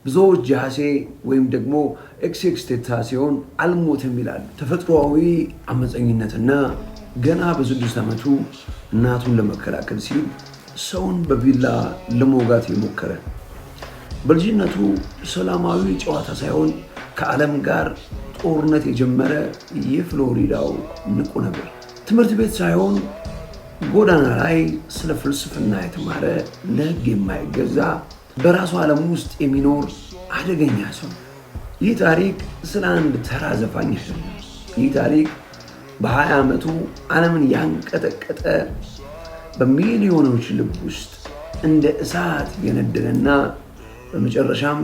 ብዙዎች ጃሴ ወይም ደግሞ ኤክስኤክስ ቴንታሲዮን አልሞትም ይላሉ። ተፈጥሯዊ አመፀኝነትና ገና በ6 ዓመቱ እናቱን ለመከላከል ሲል ሰውን በቢላ ለመውጋት የሞከረ በልጅነቱ ሰላማዊ ጨዋታ ሳይሆን ከዓለም ጋር ጦርነት የጀመረ የፍሎሪዳው ንቁ ነበር። ትምህርት ቤት ሳይሆን ጎዳና ላይ ስለ ፍልስፍና የተማረ ለሕግ የማይገዛ በራሱ ዓለም ውስጥ የሚኖር አደገኛ ሰው። ይህ ታሪክ ስለ አንድ ተራ ዘፋኝ አይደለም። ይህ ታሪክ በ20 ዓመቱ ዓለምን ያንቀጠቀጠ በሚሊዮኖች ልብ ውስጥ እንደ እሳት የነደደና በመጨረሻም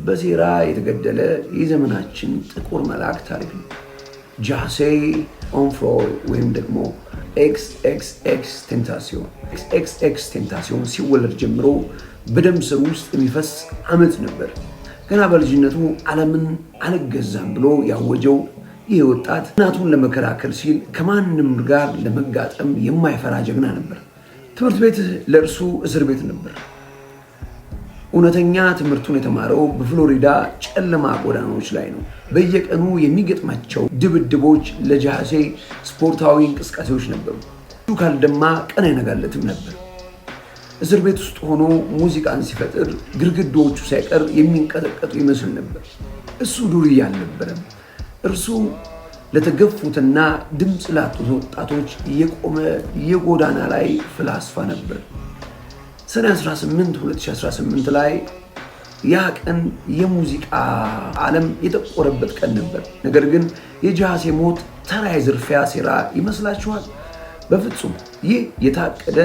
በሴራ የተገደለ የዘመናችን ጥቁር መልአክ ታሪክ ነው። ጃሴ ኦንፍሮይ ወይም ደግሞ ኤክስኤክስ ቴንታሲዮን ሲወለድ ጀምሮ በደም ስር ውስጥ የሚፈስ አመፅ ነበር። ገና በልጅነቱ ዓለምን አልገዛም ብሎ ያወጀው ይህ ወጣት እናቱን ለመከላከል ሲል ከማንም ጋር ለመጋጠም የማይፈራ ጀግና ነበር። ትምህርት ቤት ለእርሱ እስር ቤት ነበር። እውነተኛ ትምህርቱን የተማረው በፍሎሪዳ ጨለማ ጎዳናዎች ላይ ነው። በየቀኑ የሚገጥማቸው ድብድቦች ለጃሴ ስፖርታዊ እንቅስቃሴዎች ነበሩ። እሱ ካልደማ ቀን አይነጋለትም ነበር። እስር ቤት ውስጥ ሆኖ ሙዚቃን ሲፈጥር ግድግዳዎቹ ሳይቀር የሚንቀጠቀጡ ይመስል ነበር። እሱ ዱርዬ አልነበረም። እርሱ ለተገፉትና ድምፅ ላጡት ወጣቶች የቆመ የጎዳና ላይ ፍላስፋ ነበር። ሰኔ 18 2018 ላይ ያ ቀን የሙዚቃ ዓለም የጠቆረበት ቀን ነበር። ነገር ግን የጃሴ ሞት ተራ የዝርፊያ ሴራ ይመስላችኋል? በፍጹም። ይህ የታቀደ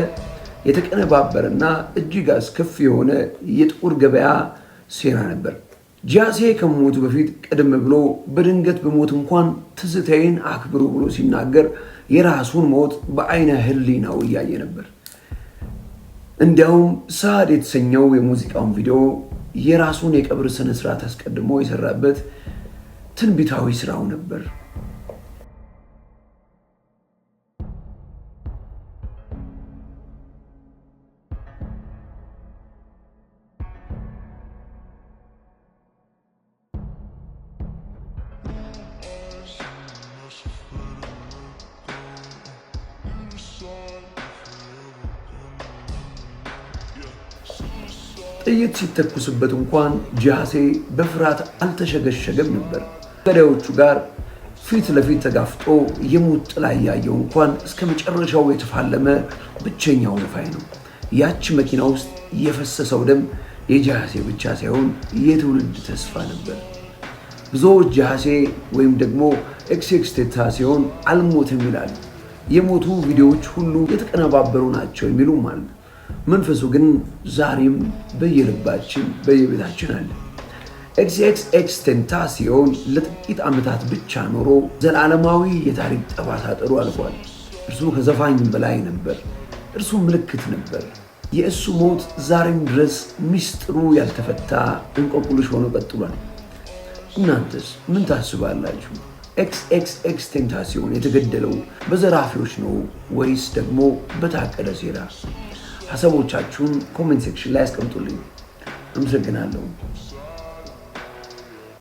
የተቀነባበረና እጅግ አስከፊ የሆነ የጥቁር ገበያ ሴራ ነበር። ጃሴ ከሞቱ በፊት ቀደም ብሎ በድንገት በሞት እንኳን ትዝታዬን አክብሩ ብሎ ሲናገር የራሱን ሞት በአይነ ህሊናው እያየ ነበር። እንዲያውም ሳድ የተሰኘው የሙዚቃውን ቪዲዮ የራሱን የቀብር ስነ ስርዓት አስቀድሞ የሰራበት ትንቢታዊ ስራው ነበር። ጥይት ሲተኩስበት እንኳን ጃሴ በፍርሃት አልተሸገሸገም ነበር። ገዳዮቹ ጋር ፊት ለፊት ተጋፍጦ የሞት ጥላ ያየው እንኳን እስከ መጨረሻው የተፋለመ ብቸኛው ዘፋኝ ነው። ያቺ መኪና ውስጥ የፈሰሰው ደም የጃሴ ብቻ ሳይሆን የትውልድ ተስፋ ነበር። ብዙዎች ጃሴ ወይም ደግሞ ኤክስኤክስ ቴንታሲዮን አልሞትም ይላሉ። የሞቱ ቪዲዮዎች ሁሉ የተቀነባበሩ ናቸው የሚሉም አሉ። መንፈሱ ግን ዛሬም በየልባችን በየቤታችን አለ። ኤክስኤክስ ቴንታሲዮን ለጥቂት ዓመታት ብቻ ኖሮ ዘላለማዊ የታሪክ ጠባሳ ጥሎ አልፏል። እርሱ ከዘፋኝ በላይ ነበር። እርሱ ምልክት ነበር። የእሱ ሞት ዛሬም ድረስ ሚስጥሩ ያልተፈታ እንቆቅልሽ ሆኖ ቀጥሏል። እናንተስ ምን ታስባላችሁ? ኤክስኤክስ ቴንታሲዮን የተገደለው በዘራፊዎች ነው ወይስ ደግሞ በታቀደ ሴራ? ሐሳቦቻችሁን ኮሜንት ሴክሽን ላይ አስቀምጡልኝ። አመሰግናለሁ።